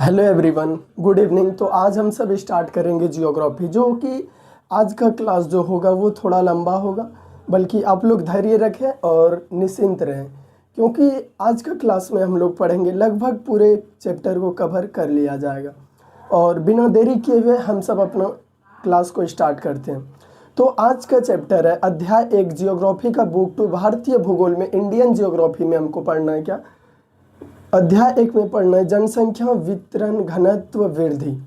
Hello everyone, good evening. तो आज हम सब स्टार्ट करेंगे जियोग्राफी, जो कि आज का क्लास जो होगा वो थोड़ा लंबा होगा, बल्कि आप लोग धैर्य रखें और निश्चिंत रहें, क्योंकि आज का क्लास में हम लोग पढ़ेंगे लगभग पूरे चैप्टर को कवर कर लिया जाएगा। और बिना देरी किए हुए हम सब अपना क्लास को स्टार्ट करते हैं। तो आज का चैप्टर है अध्याय 1 जियोग्राफी का बुक 2 भारतीय भूगोल में इंडियन जियोग्राफी में हमको पढ़ना है क्या? अध्याय 1 में पढ़ना है जनसंख्या वितरण घनत्व वृद्धि।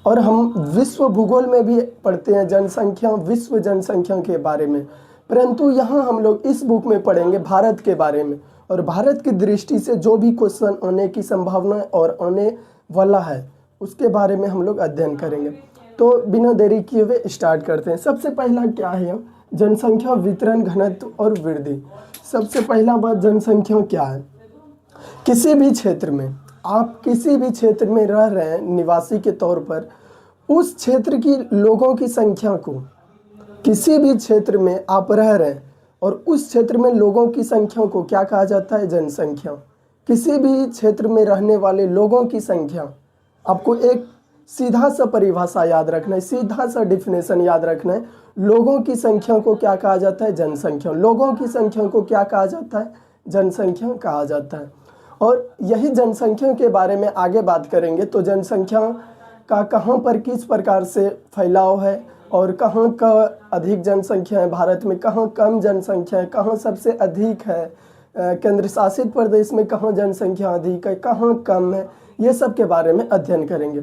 और हम विश्व भूगोल में भी पढ़ते हैं जनसंख्या विश्व जनसंख्या के बारे में, परंतु यहाँ हम लोग इस बुक में पढ़ेंगे भारत के बारे में। और भारत की दृष्टि से जो भी क्वेश्चन आने की संभावना और आने वाला है उसके बारे में हम लोग अध्ययन करेंगे। तो बिना देरी किए हुए स्टार्ट करते हैं। सबसे पहला क्या है? जनसंख्या वितरण घनत्व और वृद्धि। सबसे पहला बात, जनसंख्या क्या है? किसी भी क्षेत्र में, आप किसी भी क्षेत्र में रह रहे हैं निवासी के तौर पर, उस क्षेत्र की लोगों की संख्या को, किसी भी क्षेत्र में आप रह रहे हैं और उस क्षेत्र में लोगों की संख्या को क्या कहा जाता है? जनसंख्या। किसी भी क्षेत्र में रहने वाले लोगों की संख्या, आपको एक सीधा सा परिभाषा याद रखना है, सीधा सा डिफिनेशन याद रखना है। लोगों की संख्या को क्या कहा जाता है? जनसंख्या। लोगों की संख्या को क्या कहा जाता है? जनसंख्या कहा जाता है। और यही जनसंख्या के बारे में आगे बात करेंगे। तो जनसंख्या का कहाँ पर किस प्रकार से फैलाव है और कहाँ का अधिक जनसंख्या है भारत में, कहाँ कम जनसंख्या है, कहाँ सबसे अधिक है, केंद्र शासित प्रदेश में कहाँ जनसंख्या अधिक है, कहाँ कम है, ये सब के बारे में अध्ययन करेंगे।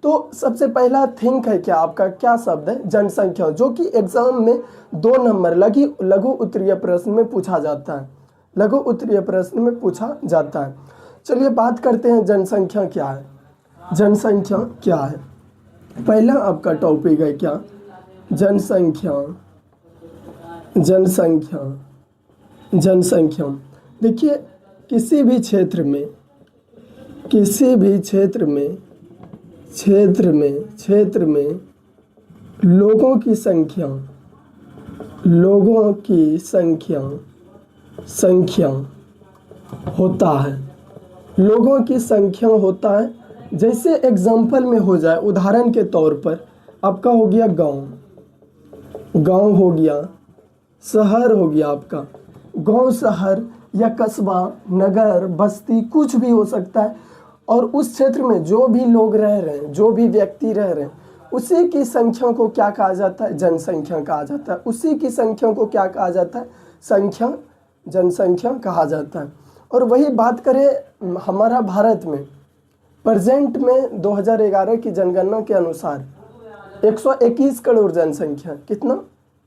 तो सबसे पहला थिंक है क्या आपका? क्या शब्द है? जनसंख्या, जो कि एग्जाम में 2 नंबर लघु उत्तरीय प्रश्न में पूछा जाता है। लघु उत्तरीय प्रश्न में पूछा जाता है। चलिए बात करते हैं जनसंख्या क्या है। जनसंख्या क्या है? पहला आपका टॉपिक है क्या? जनसंख्या। जनसंख्या जनसंख्या देखिए, किसी भी क्षेत्र में, किसी भी क्षेत्र में लोगों की संख्या, लोगों की संख्या होता है। लोगों की संख्या होता है। जैसे एग्जाम्पल में हो जाए, उदाहरण के तौर पर आपका हो गया गांव हो गया, शहर हो गया। आपका गांव, शहर या कस्बा, नगर, बस्ती, कुछ भी हो सकता है। और उस क्षेत्र में जो भी लोग रह रहे हैं, जो भी व्यक्ति रह रहे हैं, उसी की संख्या को क्या कहा जाता है? जनसंख्या कहा जाता है। उसी की संख्या को क्या कहा जाता है? जनसंख्या कहा जाता है। और वही बात करें हमारा भारत में, प्रेजेंट में 2011 की जनगणना के अनुसार 121 करोड़ जनसंख्या। कितना?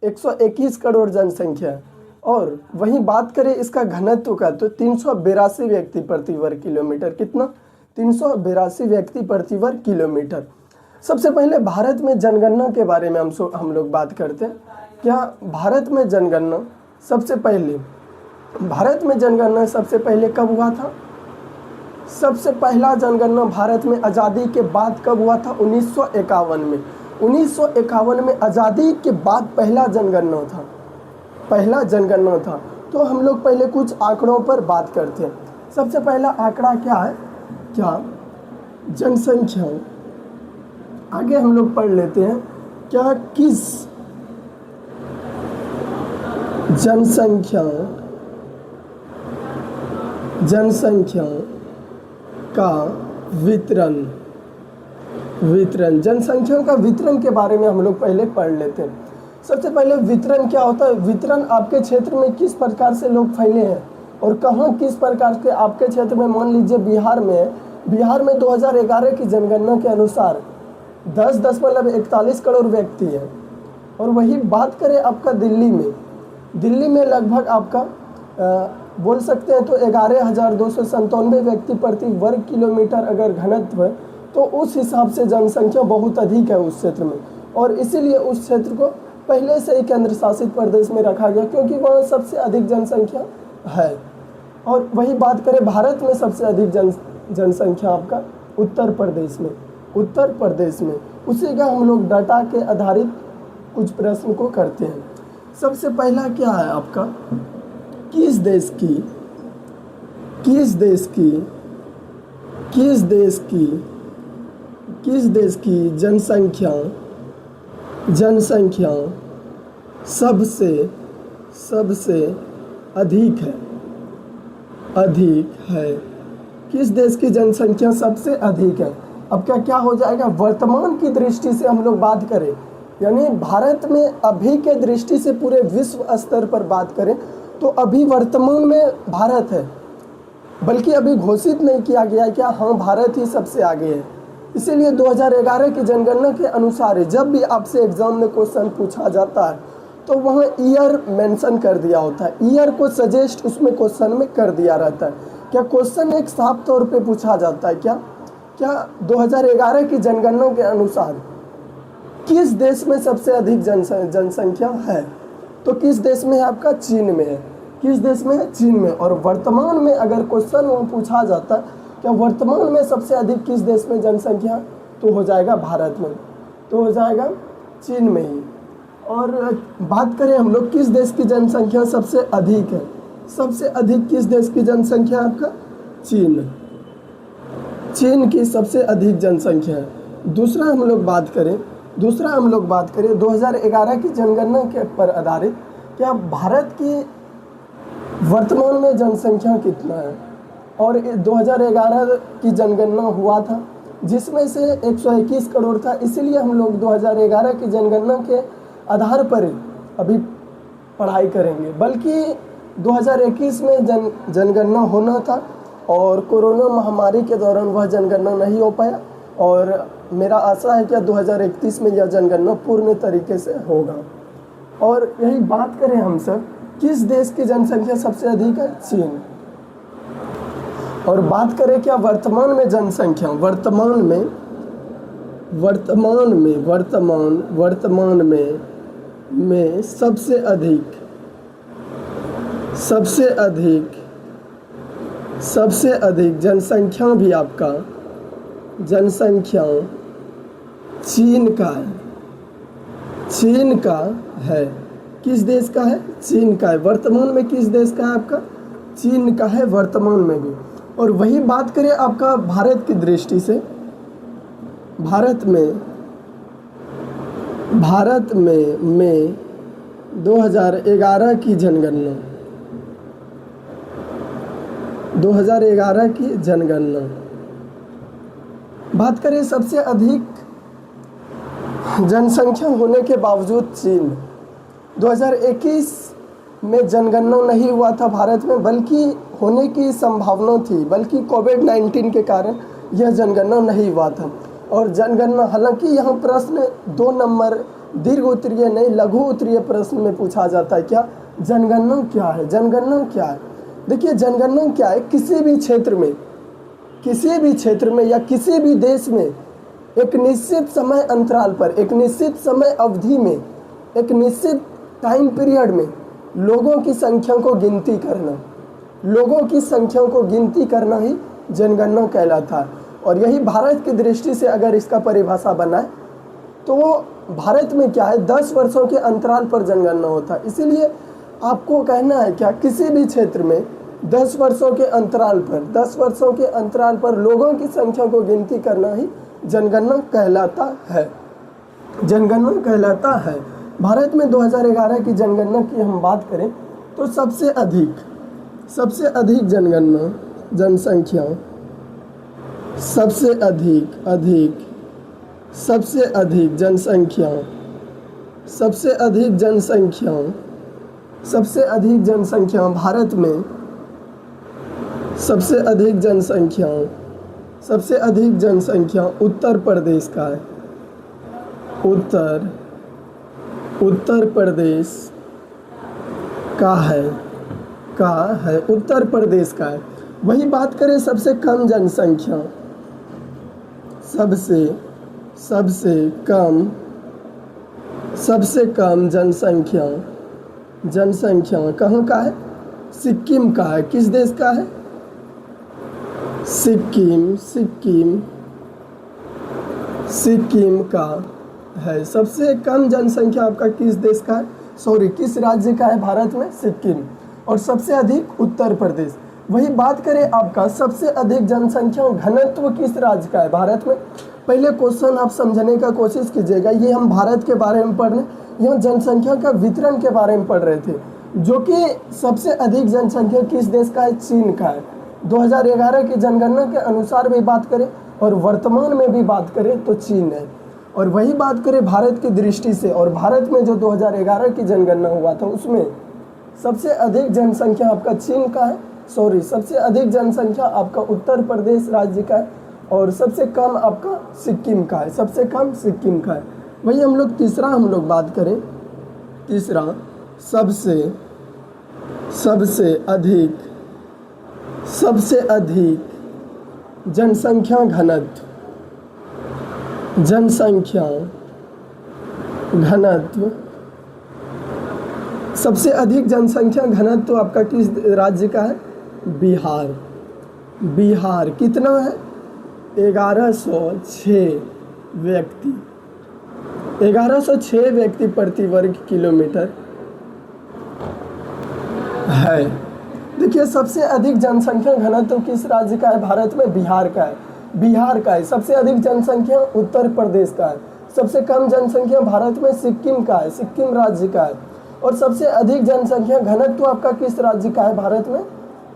121 करोड़ जनसंख्या है। और वहीं बात करें इसका घनत्व का, तो 382 व्यक्ति प्रति वर्ग किलोमीटर। कितना? 382 व्यक्ति प्रति वर्ग किलोमीटर। सबसे पहले भारत में जनगणना के बारे में हम लोग बात करते हैं। क्या भारत में जनगणना सबसे पहले कब हुआ था? सबसे पहला जनगणना भारत में आज़ादी के बाद कब हुआ था? 1951 में। 1951 में आज़ादी के बाद पहला जनगणना था। तो हम लोग पहले कुछ आंकड़ों पर बात करते हैं। सबसे पहला आंकड़ा क्या है? क्या? जनसंख्या। आगे हम लोग पढ़ लेते हैं। क्या किस जनसंख्या का वितरण जनसंख्या का वितरण के बारे में हम लोग पहले पढ़ लेते हैं। सबसे पहले वितरण क्या होता है? वितरण आपके क्षेत्र में किस प्रकार से लोग फैले हैं और कहाँ किस प्रकार के आपके क्षेत्र में, मान लीजिए बिहार में 2011 की जनगणना के अनुसार 10.41 करोड़ व्यक्ति हैं। और वही बात करें आपका दिल्ली में लगभग आपका बोल सकते हैं तो 11,297 व्यक्ति प्रति वर्ग किलोमीटर अगर घनत्व है, तो उस हिसाब से जनसंख्या बहुत अधिक है उस क्षेत्र में। और इसीलिए उस क्षेत्र को पहले से ही केंद्र शासित प्रदेश में रखा गया, क्योंकि वहाँ सबसे अधिक जनसंख्या है। और वही बात करें भारत में सबसे अधिक जनसंख्या आपका उत्तर प्रदेश में। उसी का हम लोग डाटा के आधारित कुछ प्रश्न को करते हैं। सबसे पहला क्या है आपका? किस देश की किस देश की जनसंख्या सबसे सबसे अधिक है। किस देश की जनसंख्या सबसे अधिक है। अब क्या क्या हो जाएगा, वर्तमान की दृष्टि से हम लोग बात करें, यानी भारत में अभी के दृष्टि से पूरे विश्व स्तर पर बात करें तो अभी वर्तमान में भारत है, बल्कि अभी घोषित नहीं किया गया है क्या, हाँ भारत ही सबसे आगे है। इसीलिए 2011 की जनगणना के अनुसार जब भी आपसे एग्जाम में क्वेश्चन पूछा जाता है तो वहाँ ईयर मेंशन कर दिया होता है, ईयर को सजेस्ट उसमें क्वेश्चन में कर दिया रहता है। क्या क्वेश्चन एक साफ तौर पे पूछा जाता है क्या 2011 की जनगणना के अनुसार किस देश में सबसे अधिक जनसंख्या है, तो किस देश में है आपका, चीन में है। किस देश में है, चीन में। और वर्तमान में अगर क्वेश्चन वो पूछा जाता है क्या वर्तमान में सबसे अधिक किस देश में जनसंख्या, तो हो जाएगा भारत में, तो हो जाएगा चीन में ही। और बात करें हम लोग किस देश की जनसंख्या सबसे अधिक है, सबसे अधिक किस देश की जनसंख्या आपका, चीन की सबसे अधिक जनसंख्या है। दूसरा हम लोग बात करें 2011 की जनगणना के पर आधारित क्या भारत की वर्तमान में जनसंख्या कितना है। और 2011 की जनगणना हुआ था जिसमें से 121 करोड़ था, इसीलिए हम लोग 2011 की जनगणना के आधार पर अभी पढ़ाई करेंगे, बल्कि 2021 में जनगणना होना था और कोरोना महामारी के दौरान वह जनगणना नहीं हो पाया। और मेरा आशा है कि 2031 में यह जनगणना पूर्ण तरीके से होगा। और यही बात करें हम सब किस देश की जनसंख्या सबसे अधिक है, चीन। और बात करें क्या वर्तमान में जनसंख्या, वर्तमान में सबसे अधिक जनसंख्या भी आपका जनसंख्या चीन का है। किस देश का है, चीन का है। वर्तमान में किस देश का है आपका, चीन का है वर्तमान में भी। और वही बात करें आपका भारत की दृष्टि से, भारत में 2011 की जनगणना, 2011 की जनगणना बात करें सबसे अधिक जनसंख्या होने के बावजूद चीन 2021 में जनगणना नहीं हुआ था भारत में, बल्कि होने की संभावना थी, बल्कि कोविड-19 के कारण यह जनगणना नहीं हुआ था। और जनगणना, हालांकि यहाँ प्रश्न 2 नंबर दीर्घ उत्तरीय नहीं लघु उत्तरीय प्रश्न में पूछा जाता है क्या, जनगणना क्या है, जनगणना क्या है। देखिए जनगणना क्या है, किसी भी क्षेत्र में या किसी भी देश में एक निश्चित समय अंतराल पर, एक निश्चित समय अवधि में, एक निश्चित टाइम पीरियड में लोगों की संख्या को गिनती करना ही जनगणना कहलाता है। और यही भारत की दृष्टि से अगर इसका परिभाषा बनाए तो भारत में क्या है, 10 वर्षों के अंतराल पर जनगणना होता है। इसीलिए आपको कहना है क्या, किसी भी क्षेत्र में 10 वर्षों के अंतराल पर लोगों की संख्या को गिनती करना ही जनगणना कहलाता है। भारत में 2011 की जनगणना की हम बात करें तो सबसे अधिक जनसंख्या भारत में सबसे अधिक जनसंख्या उत्तर प्रदेश का है। उत्तर प्रदेश का है। वही बात करें सबसे कम जनसंख्या, सबसे कम जनसंख्या कहाँ का है, सिक्किम का है। किस देश का है, सिक्किम का है। सबसे कम जनसंख्या आपका किस देश का है, किस राज्य का है भारत में, सिक्किम। और सबसे अधिक उत्तर प्रदेश। वही बात करें आपका सबसे अधिक जनसंख्या घनत्व किस राज्य का है भारत में। पहले क्वेश्चन आप समझने का कोशिश कीजिएगा, ये हम भारत के बारे में पढ़ रहे, यहाँ जनसंख्या का वितरण के बारे में पढ़ रहे थे, जो कि सबसे अधिक जनसंख्या किस देश का है, चीन का है। 2011 की जनगणना के अनुसार भी बात करें और वर्तमान में भी बात करें तो चीन है। और वही बात करें भारत की दृष्टि से, और भारत में जो 2011 की जनगणना हुआ था उसमें सबसे अधिक जनसंख्या आपका चीन का है, सबसे अधिक जनसंख्या आपका उत्तर प्रदेश राज्य का है, और सबसे कम आपका सिक्किम का है, सबसे कम सिक्किम का है। वही हम लोग बात करें, तीसरा सबसे अधिक जनसंख्या घनत्व सबसे अधिक जनसंख्या घनत्व आपका किस राज्य का है, बिहार। कितना है, 1106 व्यक्ति, 1106 व्यक्ति प्रति वर्ग किलोमीटर है। देखिए सबसे अधिक जनसंख्या घनत्व किस राज्य का है भारत में, बिहार का है। सबसे अधिक जनसंख्या उत्तर प्रदेश का है। सबसे कम जनसंख्या भारत में सिक्किम का है, सिक्किम राज्य का है। और सबसे अधिक जनसंख्या घनत्व आपका किस राज्य का है भारत में,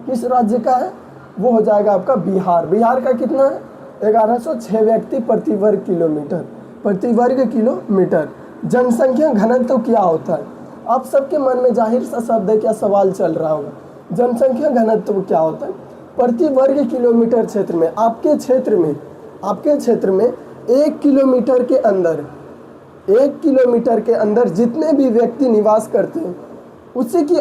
किस राज्य का है, वो हो जाएगा आपका बिहार का कितना है, 1106 व्यक्ति प्रति वर्ग किलोमीटर। जनसंख्या घनत्व क्या होता है, आप सबके मन में जाहिर सा शब्द है, क्या सवाल चल रहा होगा, जनसंख्या घनत्व क्या होता है। प्रति वर्ग किलोमीटर क्षेत्र में, आपके क्षेत्र में 1 किलोमीटर के अंदर जितने भी व्यक्ति निवास करते हैं उसी की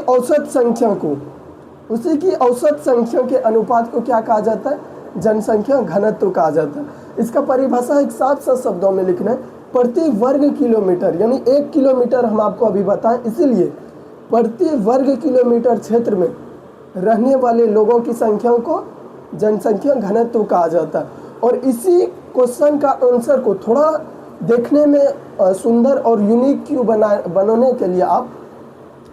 औसत संख्या के अनुपात को क्या कहा जाता है, जनसंख्या घनत्व कहा जाता है। इसका परिभाषा एक साफ शब्दों में लिखना है, प्रति वर्ग किलोमीटर, यानी 1 किलोमीटर हम आपको अभी बताएं, इसीलिए प्रति वर्ग किलोमीटर क्षेत्र में रहने वाले लोगों की संख्या को जनसंख्या घनत्व कहा जाता है। और इसी क्वेश्चन का आंसर को थोड़ा देखने में सुंदर और यूनिक क्यों बनाने के लिए आप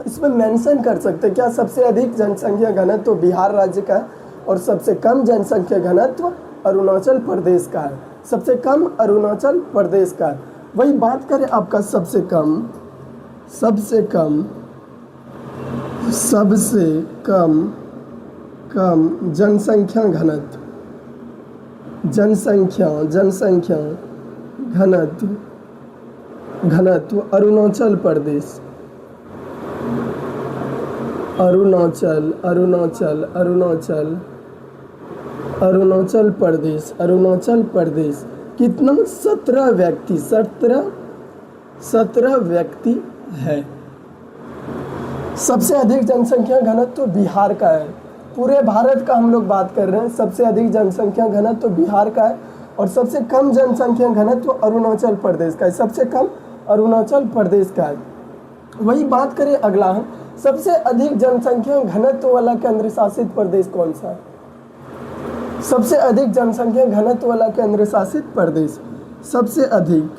इसमें मेंशन कर सकते हैं, क्या सबसे अधिक जनसंख्या घनत्व बिहार राज्य का है और सबसे कम जनसंख्या घनत्व अरुणाचल प्रदेश का है, सबसे कम अरुणाचल प्रदेश का है। वही बात करें आपका सबसे कम जनसंख्या घनत्व अरुणाचल प्रदेश कितना, 17 व्यक्ति है। सबसे अधिक जनसंख्या घनत्व बिहार का है। पूरे भारत का हम लोग बात कर रहे हैं, सबसे अधिक जनसंख्या घनत्व बिहार का है और सबसे कम जनसंख्या घनत्व अरुणाचल प्रदेश का है, सबसे कम अरुणाचल प्रदेश का है। वही बात करें अगला हम, सबसे अधिक जनसंख्या घनत्व वाला केंद्र शासित प्रदेश कौन सा है, सबसे अधिक जनसंख्या घनत्व वाला केंद्र शासित प्रदेश, सबसे अधिक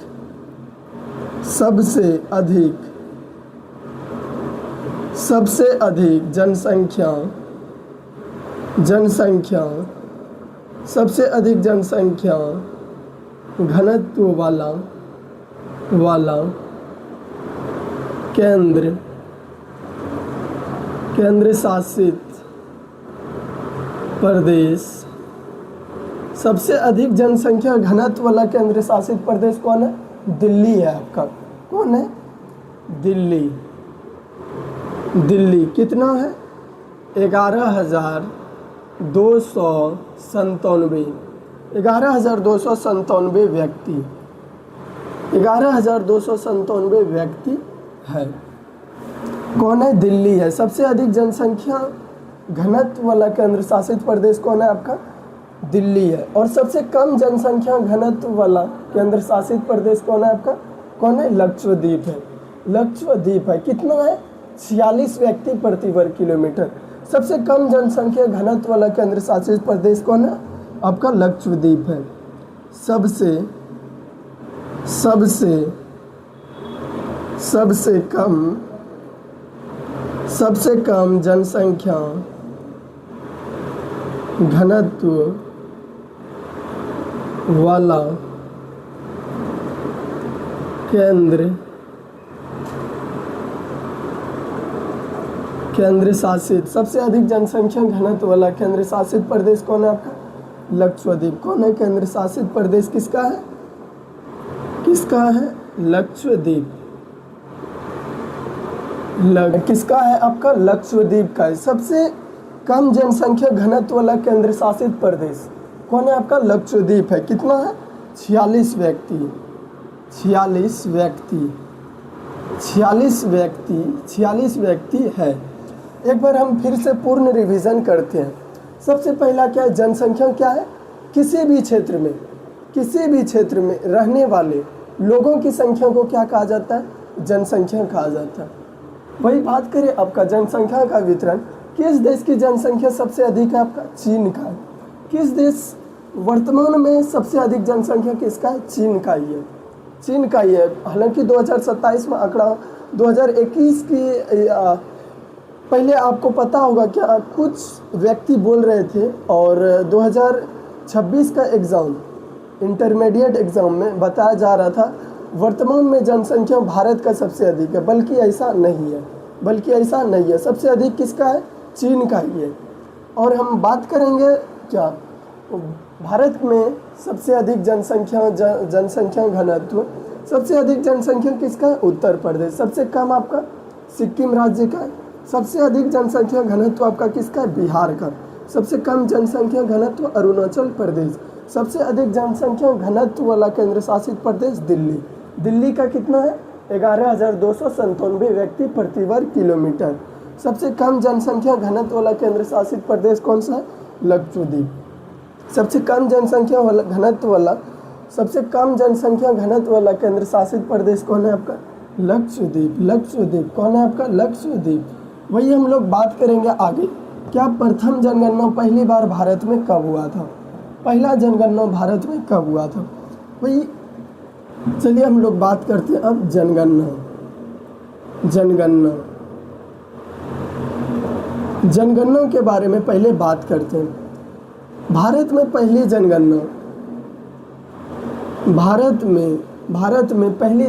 जनसंख्या सबसे अधिक जनसंख्या घनत्व वाला केंद्र शासित प्रदेश, सबसे अधिक जनसंख्या घनत्व वाला केंद्र शासित प्रदेश कौन है, दिल्ली है आपका। कौन है, दिल्ली कितना है, 11,297 व्यक्ति, 11,297 व्यक्ति है। कौन है, दिल्ली है। सबसे अधिक जनसंख्या घनत्व वाला केंद्र शासित प्रदेश कौन है आपका, दिल्ली है। और सबसे कम जनसंख्या घनत्व वाला केंद्र शासित प्रदेश कौन है आपका, कौन है, लक्षद्वीप है। कितना है, 46 व्यक्ति प्रति वर्ग किलोमीटर। सबसे कम जनसंख्या घनत्व वाला केंद्र शासित प्रदेश कौन है आपका, लक्षद्वीप है। सबसे कम घनत्व वाला केंद्र शासित, सबसे अधिक जनसंख्या घनत्व वाला केंद्र शासित प्रदेश कौन है आपका? लक्षद्वीप। कौन है केंद्र शासित प्रदेश? किसका है? किसका है? लक्षद्वीप। किसका है आपका? लक्षद्वीप का है। सबसे कम जनसंख्या घनत्व वाला केंद्र शासित प्रदेश कौन है आपका? लक्षद्वीप है। कितना है? 46 व्यक्ति। 46 व्यक्ति है। एक बार हम फिर से पूर्ण रिवीजन करते हैं। सबसे पहला क्या है? जनसंख्या क्या है? किसी भी क्षेत्र में रहने वाले लोगों की संख्या को क्या कहा जाता है? जनसंख्या कहा जाता है। वही बात करें आपका जनसंख्या का वितरण, किस देश की जनसंख्या सबसे अधिक है आपका? चीन का है। किस देश वर्तमान में सबसे अधिक जनसंख्या किसका है? चीन का ही है। चीन का ही है। हालांकि 2027 में आंकड़ा 2021 की पहले आपको पता होगा क्या कुछ व्यक्ति बोल रहे थे, और 2026 का एग्ज़ाम, इंटरमीडिएट एग्ज़ाम में बताया जा रहा था वर्तमान में जनसंख्या भारत का सबसे अधिक है, बल्कि ऐसा नहीं है। सबसे अधिक किसका है? चीन का ही है। और हम बात करेंगे क्या भारत में सबसे अधिक जनसंख्या घनत्व, सबसे अधिक जनसंख्या किसका है? उत्तर प्रदेश। सबसे कम आपका सिक्किम राज्य का है। सबसे अधिक जनसंख्या घनत्व आपका किसका है? बिहार का। सबसे कम जनसंख्या घनत्व अरुणाचल प्रदेश। सबसे अधिक जनसंख्या घनत्व वाला केंद्र शासित प्रदेश दिल्ली। दिल्ली का कितना है? 11,297 व्यक्ति प्रति वर्ग किलोमीटर। सबसे कम जनसंख्या घनत्व वाला केंद्र शासित प्रदेश कौन सा है? लक्षद्वीप। सबसे कम जनसंख्या घनत्व वाला केंद्र शासित प्रदेश कौन है आपका? लक्षद्वीप। कौन है आपका? लक्षद्वीप। वही हम लोग बात करेंगे आगे। क्या प्रथम जनगणना पहली बार भारत में कब हुआ था? पहला जनगणना भारत में कब हुआ था? वही चलिए हम लोग बात करते हैं अब जनगणना के बारे में पहले बात करते हैं। भारत में पहली जनगणना भारत में पहली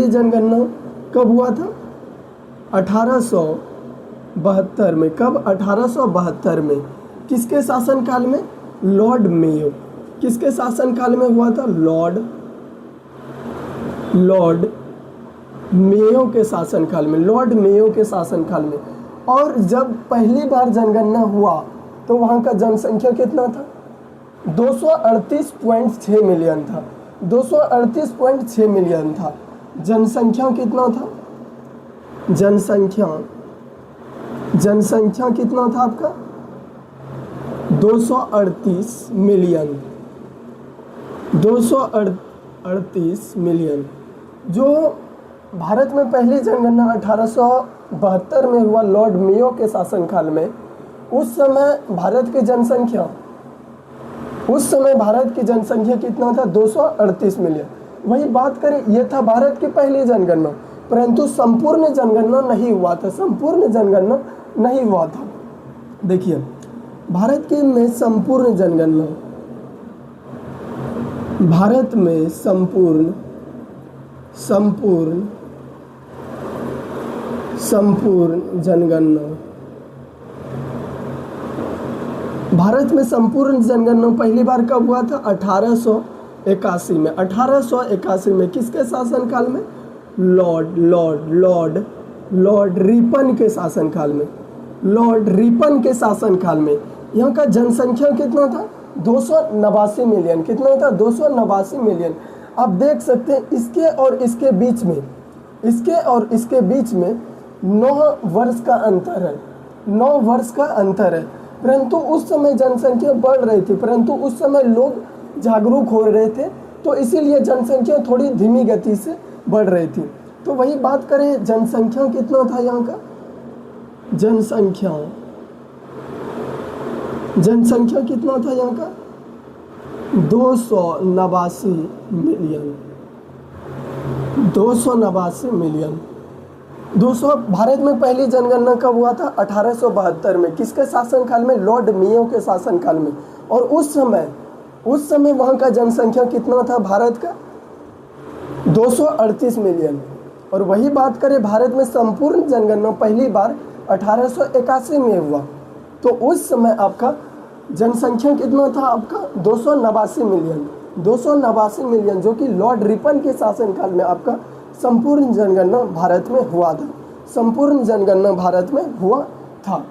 जनगणना कब हुआ था? 1872 में। कब? 1872 में। किसके शासनकाल में? Lord Mayo. किसके शासनकाल में हुआ था? लॉर्ड मेयो के शासनकाल में। और जब पहली बार जनगणना हुआ तो वहाँ का जनसंख्या कितना था? 238.6 मिलियन था। 238.6 मिलियन था। जनसंख्या कितना था? जनसंख्या कितना था आपका? 238 मिलियन। 238 मिलियन। जो भारत में पहली जनगणना 1872 में हुआ लॉर्ड मेयो के शासनकाल में, उस समय भारत की जनसंख्या कितना था? 238 मिलियन। वही बात करें, यह था भारत की पहली जनगणना, परंतु संपूर्ण जनगणना नहीं हुआ था। देखिए भारत की में संपूर्ण जनगणना भारत में संपूर्ण जनगणना पहली बार कब हुआ था? 1881 में। 1881 में किसके शासनकाल में? लॉर्ड रिपन के शासनकाल में। यहाँ का जनसंख्या कितना था? 289 मिलियन। कितना था? 289 मिलियन। आप देख सकते हैं इसके और इसके बीच में 9 वर्ष का अंतर है। परंतु उस समय जनसंख्या बढ़ रही थी, परंतु उस समय लोग जागरूक हो रहे थे, तो इसीलिए जनसंख्या थोड़ी धीमी गति से बढ़ रही थी। तो वही बात करें, जनसंख्या कितना था यहाँ का? जनसंख्या कितना था यहाँ का? 289 मिलियन। 289 मिलियन। 200 भारत में पहली जनगणना कब हुआ था? 1872 में। किसके शासनकाल में? लॉर्ड मेयो के शासनकाल में। और उस समय वहाँ का जनसंख्या कितना था भारत का? 238 मिलियन। और वही बात करें भारत में संपूर्ण जनगणना पहली बार 1881 में हुआ, तो उस समय आपका जनसंख्या कितना था? आपका 289 मिलियन। 289 मिलियन, जो कि लॉर्ड रिपन के शासनकाल में आपका संपूर्ण जनगणना भारत में हुआ था। संपूर्ण जनगणना भारत में हुआ था।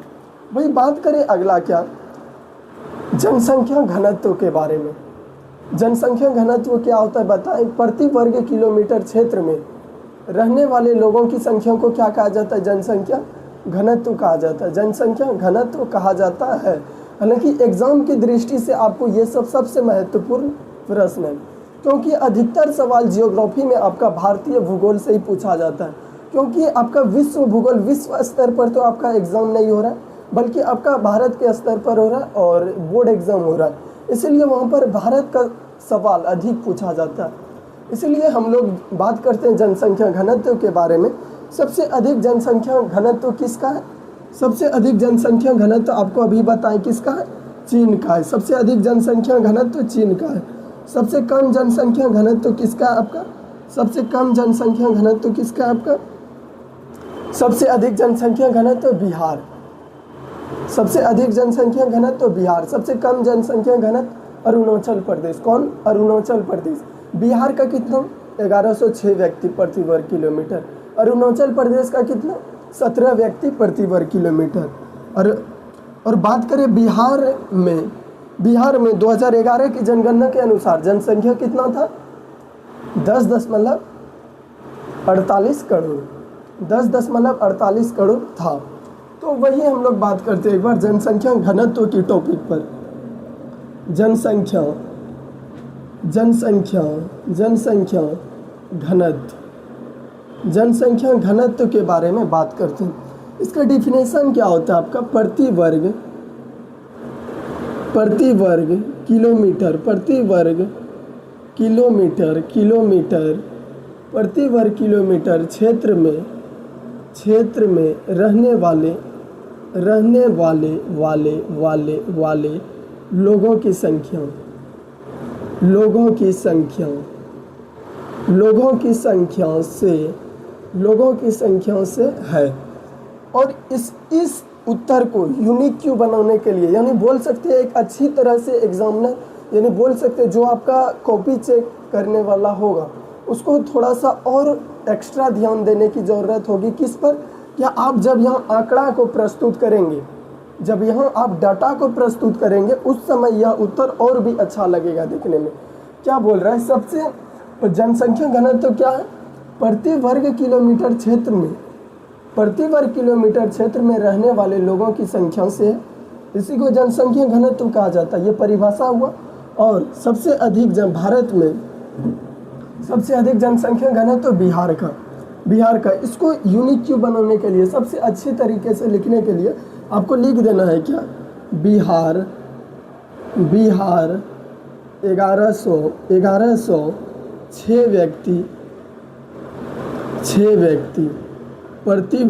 वही बात करें अगला क्या? जनसंख्या घनत्व के बारे में। जनसंख्या घनत्व क्या होता है बताएं? प्रति वर्ग किलोमीटर क्षेत्र में रहने वाले लोगों की संख्या को क्या कहा जाता है? जनसंख्या घनत्व कहा जाता है। जनसंख्या घनत्व कहा जाता है। हालांकि एग्जाम की दृष्टि से आपको ये सबसे महत्वपूर्ण प्रश्न है, क्योंकि अधिकतर सवाल जियोग्राफी में आपका भारतीय भूगोल से ही पूछा जाता है। क्योंकि आपका विश्व भूगोल विश्व स्तर पर तो आपका एग्जाम नहीं हो रहा है, बल्कि आपका भारत के स्तर पर हो रहा है और बोर्ड एग्जाम हो रहा है, इसलिए वहाँ पर भारत का सवाल अधिक पूछा जाता है। इसलिए हम लोग बात करते हैं जनसंख्या घनत्व के बारे में। सबसे अधिक जनसंख्या घनत्व किसका है? सबसे अधिक जनसंख्या घनत्व आपको अभी बताएं किसका है? चीन का है। सबसे अधिक जनसंख्या घनत्व चीन का है। सबसे कम जनसंख्या घनत्व किसका है आपका? सबसे कम जनसंख्या घनत्व किसका है आपका? सबसे अधिक जनसंख्या घनत्व बिहार। सबसे अधिक जनसंख्या घनत्व बिहार। सबसे कम जनसंख्या घनत्व अरुणाचल प्रदेश। कौन? अरुणाचल प्रदेश। बिहार का कितना? 1106 व्यक्ति प्रति वर्ग किलोमीटर। अरुणाचल प्रदेश का कितना? 17 व्यक्ति प्रति वर्ग किलोमीटर। और बात करें बिहार में 2011 की जनगणना के अनुसार जनसंख्या कितना था? 10.48 करोड़। 10.48 करोड़ था। तो वही हम लोग बात करते हैं एक बार जनसंख्या घनत्व की टॉपिक पर। जनसंख्या घनत्व के बारे में बात करते हैं। इसका डिफिनेशन क्या होता है आपका? प्रति वर्ग किलोमीटर प्रति वर्ग किलोमीटर क्षेत्र में रहने वाले लोगों की संख्या से है। और इस उत्तर को यूनिक क्यों बनाने के लिए, यानी बोल सकते हैं एक अच्छी तरह से एग्जामिनर, यानी बोल सकते हैं जो आपका कॉपी चेक करने वाला होगा उसको थोड़ा सा और एक्स्ट्रा ध्यान देने की ज़रूरत होगी। किस पर? क्या आप जब यहाँ आंकड़ा को प्रस्तुत करेंगे, जब यहाँ आप डाटा को प्रस्तुत करेंगे, उस समय यह उत्तर और भी अच्छा लगेगा देखने में। क्या बोल रहा है? सबसे जनसंख्या घनत्व क्या है? प्रति वर्ग किलोमीटर क्षेत्र में रहने वाले लोगों की संख्या से, इसी को जनसंख्या घनत्व कहा जाता है। ये परिभाषा हुआ। और सबसे अधिक भारत में सबसे अधिक जनसंख्या घनत्व बिहार का। इसको यूनिक क्यों बनाने के लिए, सबसे अच्छे तरीके से लिखने के लिए आपको लिख देना है क्या? बिहार 1106 व्यक्ति प्रति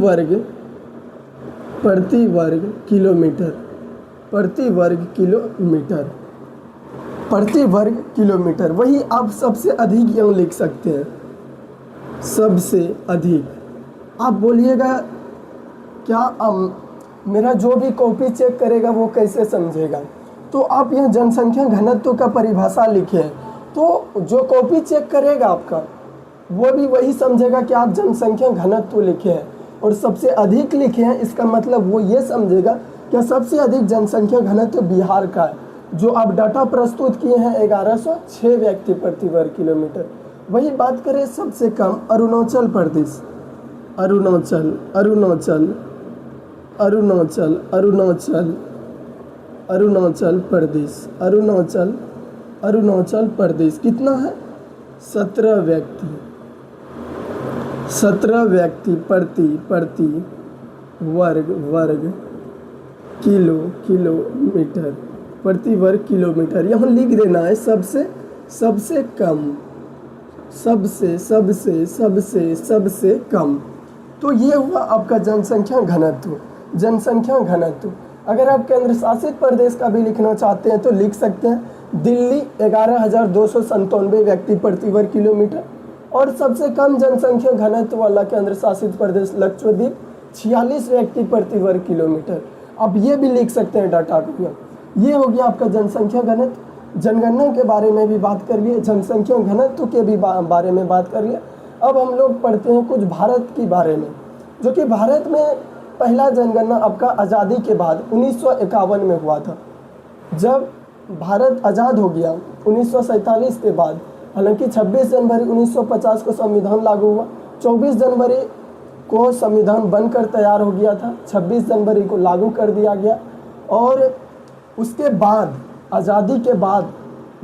वर्ग किलोमीटर। वही आप सबसे अधिक यहाँ लिख सकते हैं। सबसे अधिक आप बोलिएगा क्या मेरा जो भी कॉपी चेक करेगा वो कैसे समझेगा? तो आप यहाँ जनसंख्या घनत्व का परिभाषा लिखे, तो जो कॉपी चेक करेगा आपका वो भी वही समझेगा कि आप जनसंख्या घनत्व लिखे हैं और सबसे अधिक लिखे हैं। इसका मतलब वो ये समझेगा कि सबसे अधिक जनसंख्या घनत्व बिहार का है। जो आप डाटा प्रस्तुत किए हैं 1106 व्यक्ति प्रति वर्ग किलोमीटर। वही बात करें सबसे कम अरुणाचल प्रदेश। अरुणाचल प्रदेश कितना है? 17 व्यक्ति प्रति वर्ग किलोमीटर प्रति वर्ग किलोमीटर। यहाँ लिख देना है सबसे सबसे सबसे सबसे सबसे कम। तो ये हुआ आपका जनसंख्या घनत्व। जनसंख्या घनत्व अगर आप केंद्र शासित प्रदेश का भी लिखना चाहते हैं तो लिख सकते हैं। दिल्ली 11,297 व्यक्ति प्रति वर्ग किलोमीटर, और सबसे कम जनसंख्या घनत्व वाला केंद्र शासित प्रदेश लक्षद्वीप 46 व्यक्ति प्रति वर्ग किलोमीटर। आप ये भी लिख सकते हैं डाटा को। ये हो गया आपका जनसंख्या घनत्व। जनगणना के बारे में भी बात कर लिए, जनसंख्या घनत्व के भी बारे में बात कर लिए। अब हम लोग पढ़ते हैं कुछ भारत के बारे में, जो कि भारत में पहला जनगणना आपका आज़ादी के बाद 1951 में हुआ था। जब भारत आज़ाद हो गया 1947 के बाद, हालांकि 26 जनवरी 1950 को संविधान लागू हुआ, 24 जनवरी को संविधान बनकर तैयार हो गया था, 26 जनवरी को लागू कर दिया गया। और उसके बाद आज़ादी के बाद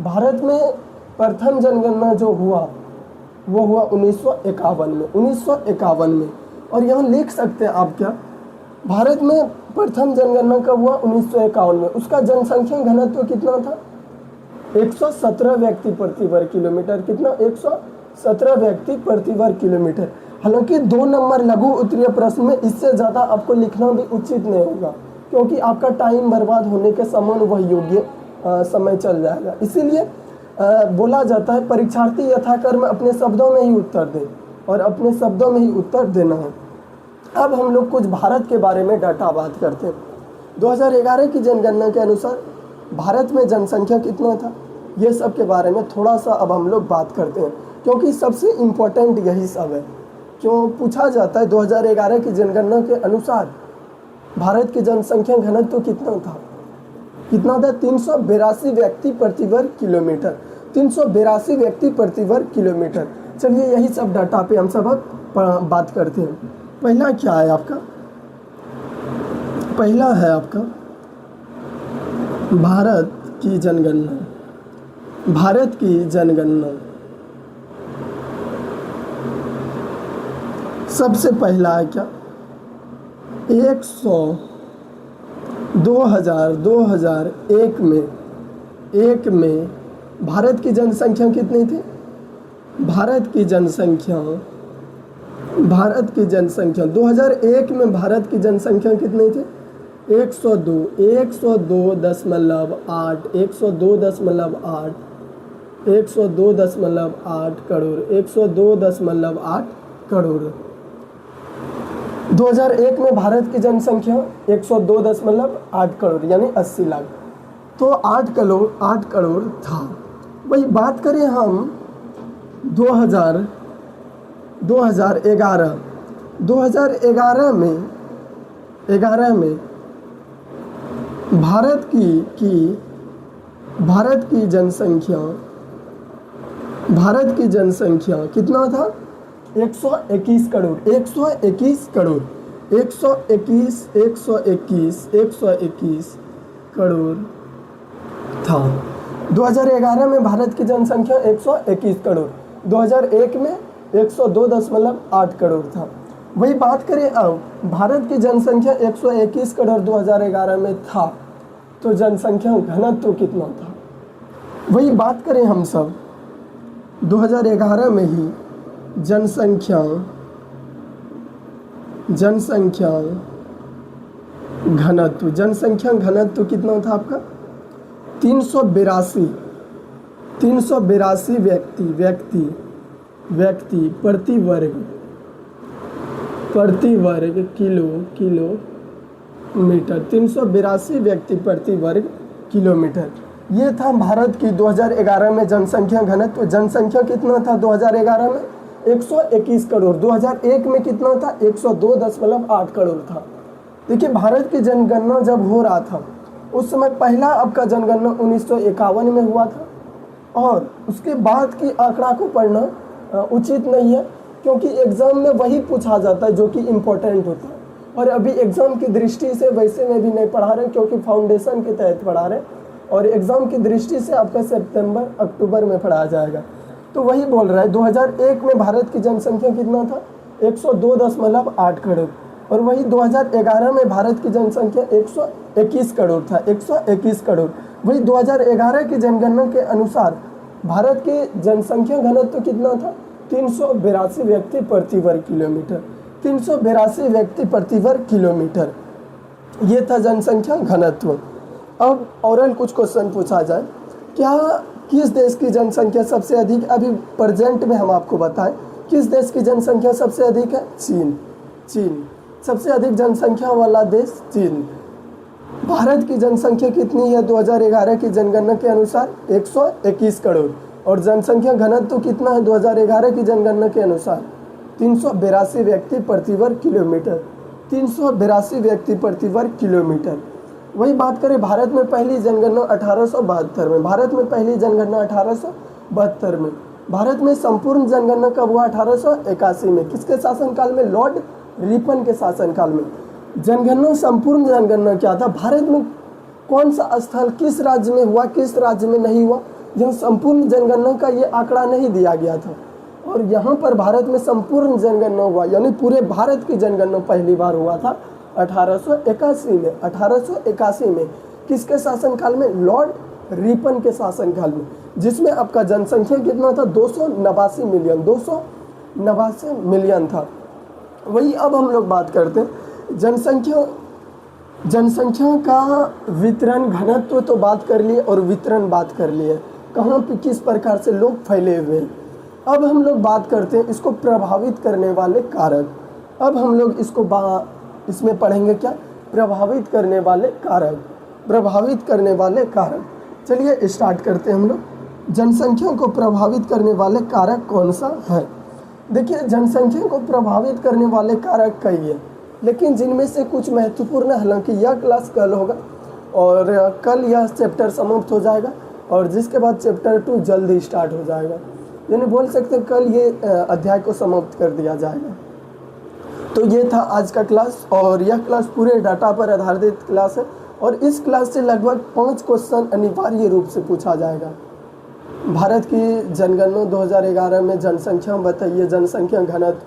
भारत में प्रथम जनगणना जो हुआ वो हुआ 1951 में, 1951 में। और यहाँ लिख सकते हैं आप क्या, भारत में प्रथम जनगणना कब हुआ? 1951 में। उसका जनसंख्या घनत्व कितना था? 117 व्यक्ति प्रति वर्ग किलोमीटर। कितना? 117 व्यक्ति प्रति वर्ग किलोमीटर। हालांकि 2 नंबर लघु उत्तरीय प्रश्न में इससे ज़्यादा आपको लिखना भी उचित नहीं होगा, क्योंकि आपका टाइम बर्बाद होने के समान वह योग्य समय चल जाएगा। इसीलिए बोला जाता है परीक्षार्थी यथाक्रम अपने शब्दों में ही उत्तर दें, और अपने शब्दों में ही उत्तर देना है। अब हम लोग कुछ भारत के बारे में डाटा बात करते हैं। 2011 की जनगणना के अनुसार भारत में जनसंख्या कितना था, ये सब के बारे में थोड़ा सा अब हम लोग बात करते हैं, क्योंकि सबसे इम्पोर्टेंट यही सब है। क्यों पूछा जाता है 2011 की जनगणना के अनुसार भारत की जनसंख्या घनत्व कितना था? कितना था? 382 व्यक्ति प्रति वर्ग किलोमीटर। 382 व्यक्ति प्रति वर्ग किलोमीटर। चलिए यही सब डाटा पे हम सब अब बात करते हैं। पहला क्या है आपका? पहला है आपका भारत की जनगणना। भारत की जनगणना सबसे पहला है क्या? 2001 में भारत की जनसंख्या कितनी थी? भारत की जनसंख्या 2001 में भारत की जनसंख्या कितनी थी? 102.8 करोड़। 102.8 करोड़। 2001 में भारत की जनसंख्या 102.8 करोड़ यानी 80 लाख। तो 8 करोड़ था। वही बात करें हम 2011 में भारत की जनसंख्या कितना था? 121 करोड़। 121 करोड़ था। 2011 में भारत की जनसंख्या 121 करोड़, 2001 में 102.8 करोड़ था। वही बात करें अब भारत की जनसंख्या 121 करोड़ 2011 में था, तो जनसंख्या घनत्व कितना था? वही बात करें हम सब 2011 में ही जनसंख्या घनत्व कितना था आपका? 382 व्यक्ति प्रति वर्ग किलोमीटर। 382 व्यक्ति प्रति वर्ग किलोमीटर। ये था भारत की 2011 में जनसंख्या घनत्व। जनसंख्या कितना था 2011 में? 121 करोड़। 2001 में कितना था? 102.8 करोड़ था। देखिए भारत की जनगणना जब हो रहा था उस समय पहला आपका जनगणना 1951 में हुआ था, और उसके बाद की आंकड़ा को पढ़ना उचित नहीं है, क्योंकि एग्ज़ाम में वही पूछा जाता है जो कि इम्पोर्टेंट होता है। और अभी एग्ज़ाम की दृष्टि से वैसे में भी नहीं पढ़ा रहे, क्योंकि फाउंडेशन के तहत पढ़ा रहे, और एग्ज़ाम की दृष्टि से आपका सितंबर अक्टूबर में पढ़ाया जाएगा। तो वही बोल रहा है 2001 में भारत की जनसंख्या कितना था? 102.8 करोड़। और वही 2011 में भारत की जनसंख्या 121 करोड़ था। 121 करोड़। वही 2011 की जनगणना के अनुसार भारत के जनसंख्या घनत्व कितना था? 382 व्यक्ति प्रति वर्ग किलोमीटर। 382 व्यक्ति प्रति वर्ग किलोमीटर, ये था जनसंख्या घनत्व। अब औरल कुछ क्वेश्चन पूछा जाए, क्या किस देश की जनसंख्या सबसे अधिक, अभी प्रेजेंट में हम आपको बताएं, किस देश की जनसंख्या सबसे अधिक है? चीन। चीन सबसे अधिक जनसंख्या वाला देश चीन। भारत की जनसंख्या कितनी है 2011 की जनगणना के अनुसार? 121 करोड़। और जनसंख्या घनत्व कितना है 2011 की जनगणना के अनुसार? 382 व्यक्ति प्रति वर्ग किलोमीटर। 382 व्यक्ति प्रति वर्ग किलोमीटर। वही बात करें भारत में पहली जनगणना 1872 में। भारत में पहली जनगणना 1872 में। भारत में संपूर्ण जनगणना कब हुआ? 1881 में। किसके शासनकाल में? लॉर्ड रिपन के शासनकाल में। जनगणना, संपूर्ण जनगणना क्या था? भारत में कौन सा स्थल किस राज्य में हुआ, किस राज्य में नहीं हुआ, यहाँ संपूर्ण जनगणना का ये आंकड़ा नहीं दिया गया था। और यहाँ पर भारत में संपूर्ण जनगणना हुआ, यानी पूरे भारत की जनगणना पहली बार हुआ था 1881 में। 1881 में किसके शासनकाल में? लॉर्ड रिपन के शासनकाल में, जिसमें आपका जनसंख्या कितना था? 289 मिलियन। 289 मिलियन था। वही अब हम लोग बात करते हैं जनसंख्या का वितरण, घनत्व तो बात कर लिए और वितरण बात कर लिए, कहाँ पे किस प्रकार से लोग फैले हुए हैं। अब हम लोग बात करते हैं इसको प्रभावित करने वाले कारक। अब हम लोग इसमें पढ़ेंगे क्या? प्रभावित करने वाले कारक। प्रभावित करने वाले कारक, चलिए स्टार्ट करते हैं हम लोग। जनसंख्या को प्रभावित करने वाले कारक कौन सा है? देखिए, जनसंख्या को प्रभावित करने वाले कारक कई है, लेकिन जिनमें से कुछ महत्वपूर्ण, हालांकि यह क्लास कल होगा और कल यह चैप्टर समाप्त हो जाएगा और जिसके बाद चैप्टर 2 जल्दी स्टार्ट हो जाएगा, यानी बोल सकते हैं कल ये अध्याय को समाप्त कर दिया जाएगा। तो ये था आज का क्लास और यह क्लास पूरे डाटा पर आधारित क्लास है और इस क्लास से लगभग 5 क्वेश्चन अनिवार्य रूप से पूछा जाएगा। भारत की जनगणना 2011 में जनसंख्या बताइए, जनसंख्या घनत्व,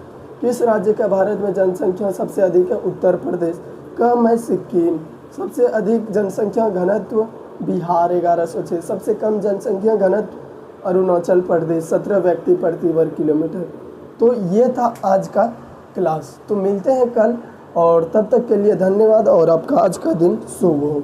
किस राज्य का भारत में जनसंख्या सबसे अधिक है? उत्तर प्रदेश। कम है सिक्किम। सबसे अधिक जनसंख्या घनत्व बिहार 1106। सबसे कम जनसंख्या घनत्व अरुणाचल प्रदेश 17 व्यक्ति प्रति वर्ग किलोमीटर। तो ये था आज का क्लास। तो मिलते हैं कल और तब तक के लिए धन्यवाद और आपका आज का दिन शुभ हो।